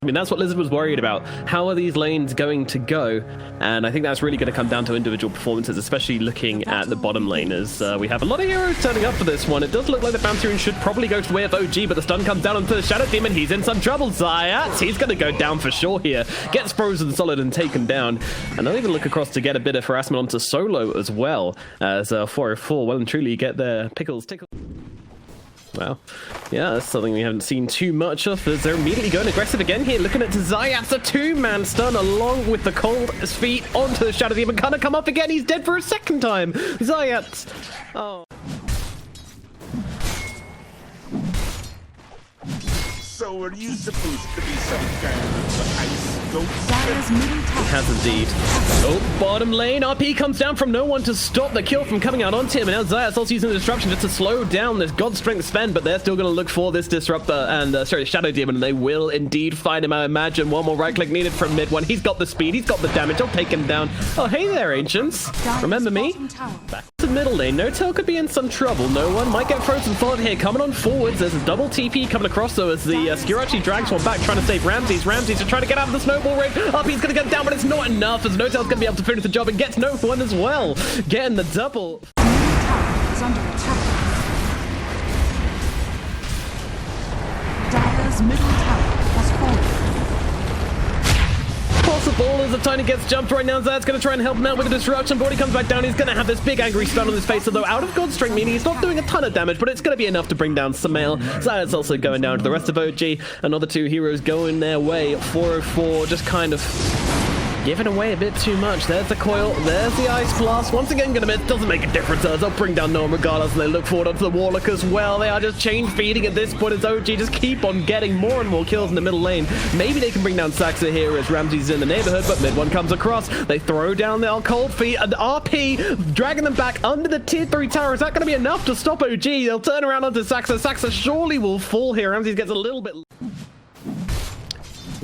I mean, that's what Lizard was worried about. How are these lanes going to go? And I think that's really going to come down to individual performances, especially looking at the bottom lane, as we have a lot of heroes turning up for this one. It does look like the Bounty Rune should probably go to the way of OG, but the stun comes down onto the Shadow Demon. He's in some trouble. Zayat, he's going to go down for sure here. Gets frozen solid and taken down. And they'll even look across to get a bit of harassment onto Solo as well, as 404 well and truly get their pickles tickled. Wow. Yeah, that's something we haven't seen too much of, as they're immediately going aggressive again here, looking at Zayat's a two-man stun along with the cold feet onto the Shadow Demon. Gonna come up again, he's dead for a second time. Zayat. Oh. So are you supposed to be some kind of ice goat? He has indeed. Oh, bottom lane. RP comes down from no one to stop the kill from coming out onto him. And now Zayat's also using the disruption just to slow down this God Strength spend, but they're still going to look for this Disruptor and, Shadow Demon, and they will indeed find him. I imagine one more right click needed from mid one. He's got the speed, he's got the damage. I'll take him down. Oh, hey there, Ancients. Remember me? Back to the middle lane. No-Tail could be in some trouble. No one might get frozen solid here. Coming on forwards. There's a double TP coming across, though, as the Skewer actually drags one back, trying to save Ramses. Ramses are trying to get out of the snowball ring. RP's going to get down, but it's not enough, as No-Tail's going to be able to finish the job and gets no one as well. Getting the double. Is under attack. Dire's middle tower has fallen. Possible as the Tiny gets jumped right now. Zayat's going to try and help him out with the disruption, but he comes back down. He's going to have this big angry stun on his face, although out of God Strength, meaning he's not doing a ton of damage, but it's going to be enough to bring down Sumail. Zayat's also going down to the rest of OG. Another two heroes going their way. 404 just kind of giving away a bit too much. There's the coil, there's the ice blast. Once again gonna miss, doesn't make a difference as they'll bring down no one regardless, and they look forward onto the Warlock as well. They are just chain feeding at this point as OG just keep on getting more and more kills in the middle lane. Maybe they can bring down Saxa here as Ramsey's in the neighborhood, but mid one comes across. They throw down their cold feet and RP dragging them back under the tier 3 tower. Is that gonna be enough to stop OG? They'll turn around onto Saxa. Saxa surely will fall here. Ramsey gets a little bit.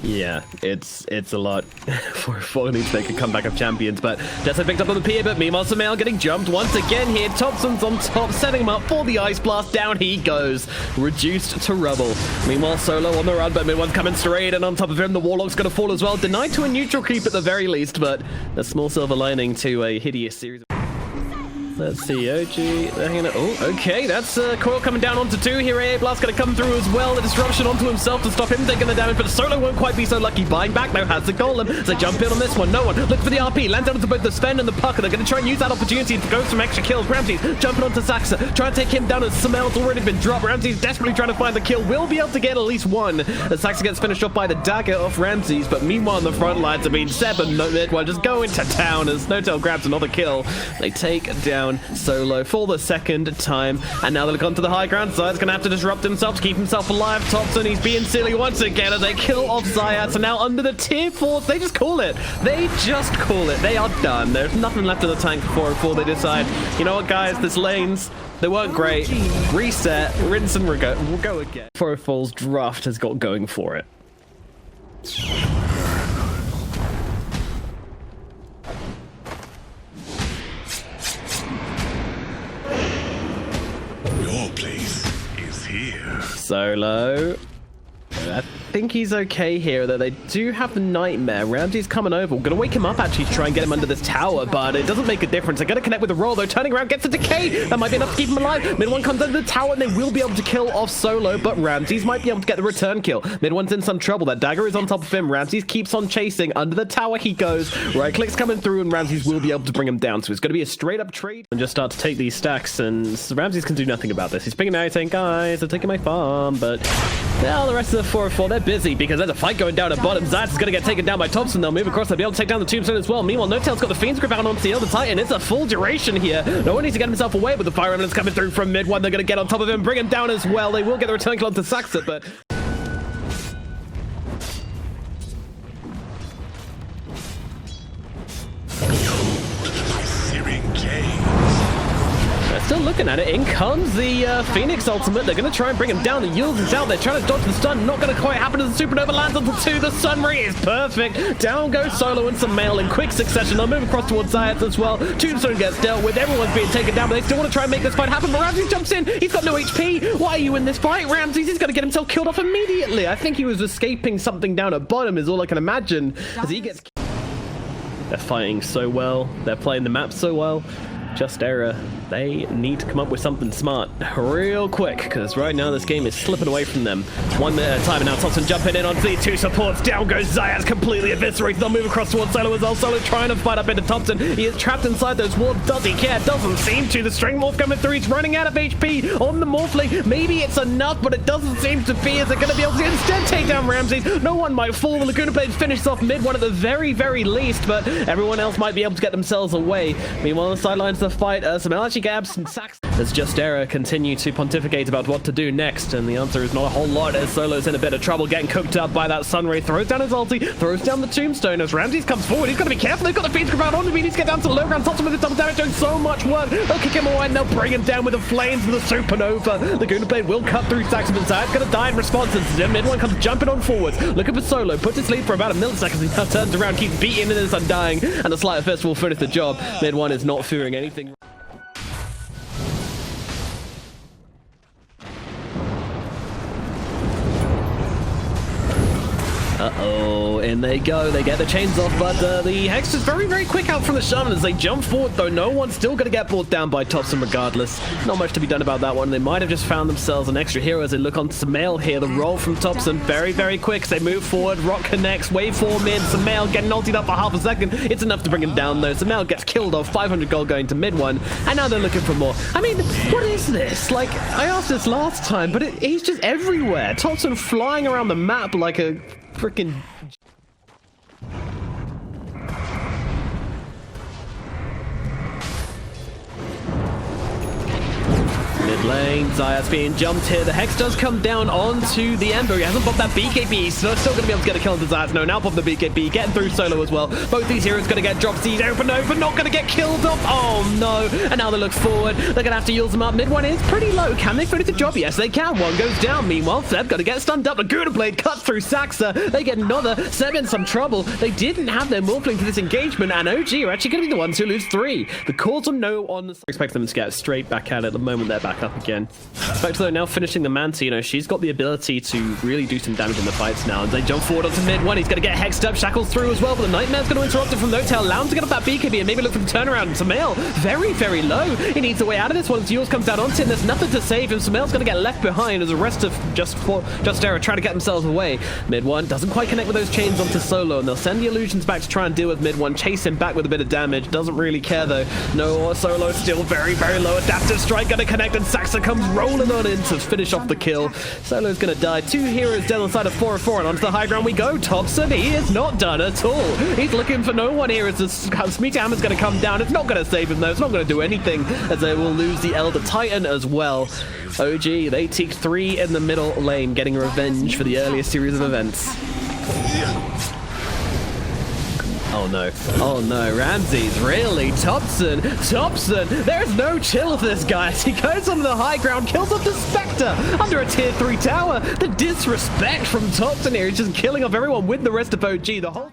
Yeah, it's a lot for needs to make a comeback of champions, but Dessa picked up on the PA, but meanwhile Sumail getting jumped once again here. Thompson's on top, setting him up for the ice blast. Down he goes, reduced to rubble. Meanwhile Solo on the run, but mid one's coming straight, and on top of him the Warlock's gonna fall as well. Denied to a neutral creep at the very least, but a small silver lining to a hideous series of... Let's see, OG, they're hanging out. Oh, okay, that's Coil coming down onto 2 here. AA Blast going to come through as well. The disruption onto himself to stop him taking the damage, but Solo won't quite be so lucky. Buying back now has the golem. So jump in on this one. No one. Look for the RP. Lands out onto both the Sven and the Puck. They're going to try and use that opportunity to go some extra kills. Ramsey's jumping onto Saxa, trying to take him down as Sumail's already been dropped. Ramsey's desperately trying to find the kill. Will be able to get at least one. As Saxa gets finished off by the dagger off Ramsey's, but meanwhile on the front lines, I mean, Seb and Midone just going to town as No-Tail grabs another kill. They take down Solo for the second time, and now they look onto the high ground. Zayat's gonna have to disrupt himself to keep himself alive. Thompson, he's being silly once again as they kill off Zayat. So now under the tier 4s, they just call it. They just call it. They are done. There's nothing left in the tank for 404. They decide, you know what, guys, this lanes, they weren't great. Reset, rinse and we'll go again. 404's draft has got going for it. Your place is here. Solo. I think he's okay here, though. They do have the Nightmare. Ramsey's coming over. We're going to wake him up, actually, to try and get him under this tower, but it doesn't make a difference. They're going to connect with the roll, though. Turning around, gets a decay. That might be enough to keep him alive. Mid one comes under the tower, and they will be able to kill off Solo, but Ramsey's might be able to get the return kill. Mid one's in some trouble. That dagger is on top of him. Ramsey's keeps on chasing. Under the tower he goes. Right click's coming through, and Ramsey's will be able to bring him down. So it's going to be a straight-up trade and just start to take these stacks, and Ramsey's can do nothing about this. He's picking out, saying, guys, they're taking my farm, but now the rest of the 404, they're busy because there's a fight going down at bottom. Zayat is going to get taken down by Thompson. They'll move across. They'll be able to take down the Tombstone as well. Meanwhile, No-Tail's got the Fiend's Grip out onto the other Titan. It's a full duration here. No one needs to get himself away, but the Fire Remnant's coming through from mid one. They're going to get on top of him, bring him down as well. They will get the return kill onto Saxa, but... They're still looking looking at it, in comes the Phoenix ultimate. They're going to try and bring him down. The Yules is out. They're trying to dodge the stun. Not going to quite happen as the Supernova lands onto 2. The Sunray is perfect. Down goes Solo and Sumail in quick succession. They'll move across towards Zayat as well. Tombstone gets dealt with. Everyone's being taken down, but they still want to try and make this fight happen. But Ramses jumps in. He's got no HP. Why are you in this fight? Ramses is going to get himself killed off immediately. I think he was escaping something down at bottom is all I can imagine as he gets... They're fighting so well. They're playing the map so well. Just error. They need to come up with something smart real quick, because right now this game is slipping away from them. 1 minute at a time, and now Thompson jumping in on the 2 supports. Down goes Zayas, completely eviscerated. They'll move across towards Solo as well. Solo trying to fight up into Thompson. He is trapped inside those walls. Does he care? Doesn't seem to. The String Morph coming through. He's running out of HP on the Morphling. Maybe it's enough, but it doesn't seem to be. Is it going to be able to instead take down Ramses? No one might fall. The Laguna Blade finishes off mid one at the very, very least, but everyone else might be able to get themselves away. Meanwhile, on the sidelines of the fight, Sumail actually grabs some sacks. As Just Era continue to pontificate about what to do next, and the answer is not a whole lot, as Solo's in a bit of trouble getting cooked up by that Sunray. Throws down his ulti, throws down the Tombstone as Ramses comes forward. He's got to be careful. They've got the Phoenix Crowd on him. He needs to get down to the low ground. Thompson with the double damage doing so much work. They'll kick him away and they'll bring him down with the flames and the Supernova. The Guna Blade will cut through Saxon and Zayat's going to die in response. And mid one comes jumping on forwards. Looking for Solo. Puts his lead for about a millisecond. He now turns around, keeps beating in this undying, and the Slight of Fist will finish the job. Mid one is not fearing anything. Uh-oh, in they go. They get the chains off, but the Hex is very, very quick out from the Shaman as they jump forward, though no one's still going to get brought down by Thompson regardless. Not much to be done about that one. They might have just found themselves an extra hero as they look on Sumail here. The roll from Thompson, very, very quick. They move forward. Rock connects. Wave 4 mid. Sumail getting ultied up for half a second. It's enough to bring him down, though. Sumail gets killed off. 500 gold going to mid one, and now they're looking for more. I mean, what is this? Like, I asked this last time, but he's just everywhere. Thompson flying around the map like a freaking... Mid lane, Zayat's being jumped here. The Hex does come down onto the Ember. He hasn't popped that BKB, so still going to be able to get a kill into Zayat. No, now pop the BKB, getting through Solo as well. Both these heroes going to get dropped. He's open over, not going to get killed off. Oh no, and now they look forward. They're going to have to use them up. Mid one is pretty low. Can they finish the job? Yes, they can. One goes down. Meanwhile, Seb going to get stunned up. The Guna Blade cuts through Saxa. They get another. Seb in some trouble. They didn't have their Morphling for this engagement, and OG are actually going to be the ones who lose 3. The calls on no on the... Expect them to get straight back at it the moment they're back up again. Spectre though now finishing the Manta, you know, she's got the ability to really do some damage in the fights now. And they jump forward onto mid one. He's going to get hexed up, shackles through as well, but the Nightmare's going to interrupt him from no tail. Allow him to get up that BKB and maybe look for the turnaround. And Sumail, very, very low. He needs a way out of this one. As yours comes down onto him, there's nothing to save him. Sumail's going to get left behind as the rest of Just Era trying to get themselves away. Mid one doesn't quite connect with those chains onto Solo, and they'll send the illusions back to try and deal with mid one. Chase him back with a bit of damage. Doesn't really care though. No, Solo still very, very low. Adaptive Strike going to connect, and Saxa comes rolling on in to finish off the kill. Solo's going to die. 2 heroes dead on the side of 4-4, and onto the high ground we go. Thompson, he is not done at all. He's looking for no one here as the Smeeta Hammer's going to come down. It's not going to save him though. It's not going to do anything as they will lose the Elder Titan as well. OG, they take 3 in the middle lane, getting revenge for the earlier series of events. Oh no. Oh no. Ramses, really? Thompson, there's no chill with this guy. He goes on the high ground, kills off the Spectre under a tier 3 tower. The disrespect from Thompson here is just killing off everyone with the rest of OG. The whole...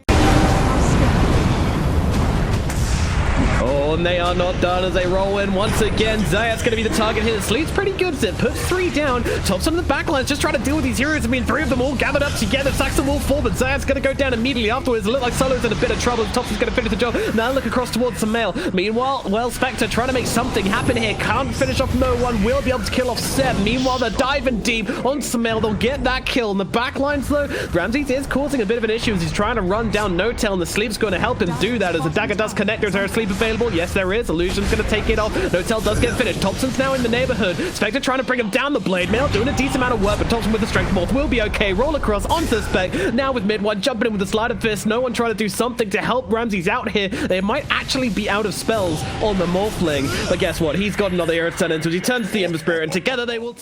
Oh, and they are not done as they roll in once again. Zayat's going to be the target here. Sleeps pretty good. It puts 3 down. Thompson in the backlines just trying to deal with these heroes. I mean, 3 of them all gathered up together. Saxon will fall, but Zayat's going to go down immediately afterwards. It looks like Solo's in a bit of trouble. Thompson's going to finish the job. Now look across towards Sumail. Meanwhile, well, Spectre trying to make something happen here. Can't finish off no one. Will be able to kill off Seb. Meanwhile, they're diving deep on Sumail. They'll get that kill. In the backlines, though, Ramses is causing a bit of an issue as he's trying to run down No Tail, and the Sleep's going to help him do that as the dagger does connect. Is there a Sleep available? Yes, there is. Illusion's going to take it off. No Tail does get finished. Thompson's now in the neighborhood. Spectre trying to bring him down the blade mail, doing a decent amount of work, but Thompson with the strength morph will be okay. Roll across onto the Spec. Now with mid one, jumping in with the Slider Fist. No one trying to do something to help Ramses out here. They might actually be out of spells on the Morphling. But guess what? He's got another hero to turn into. He turns to the Ember Spirit, and together they will...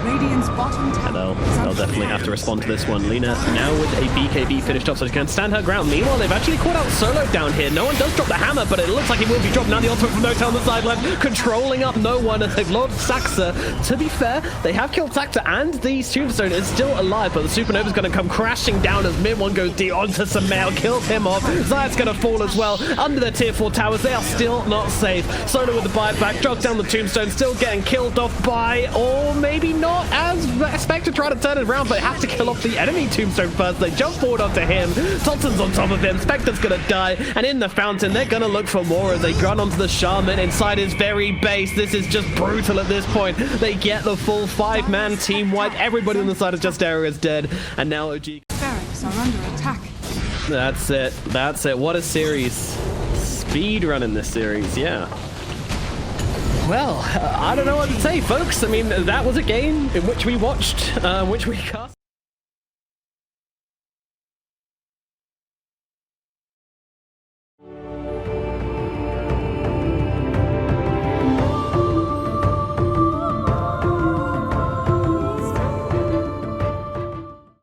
Radiant's bottom tower They'll is under definitely attack. have to respond to this one. Lina now with a BKB finished off, so she can stand her ground. Meanwhile, they've actually caught out Solo down here. No one does drop the hammer, but it looks like he will be dropped now. The ultimate from No-Tail on the side left, controlling up no one, and they've lost Saxa. To be fair, they have killed Saxa, and the Tombstone is still alive, but the Supernova's going to come crashing down as mid one goes D onto Sumail, kills him off. Zayat's going to fall as well. Under the tier 4 towers, they are still not safe. Solo with the buyback, drops down the Tombstone, still getting killed off by, or maybe not, as Spectre try to turn it around, but have to kill off the enemy Tombstone first. They jump forward onto him. Thompson's on top of him. Spectre's gonna die, and in the fountain, they're gonna look for more as they run onto the Shaman inside his very base. This is just brutal at this point. They get the full 5-man team wipe. Everybody on the side of Justeria is dead, and now OG. Barracks are under attack. That's it. That's it. What a series. Speed running this series, yeah. Well, I don't know what to say, folks. I mean, that was a game in which we watched, which we cut.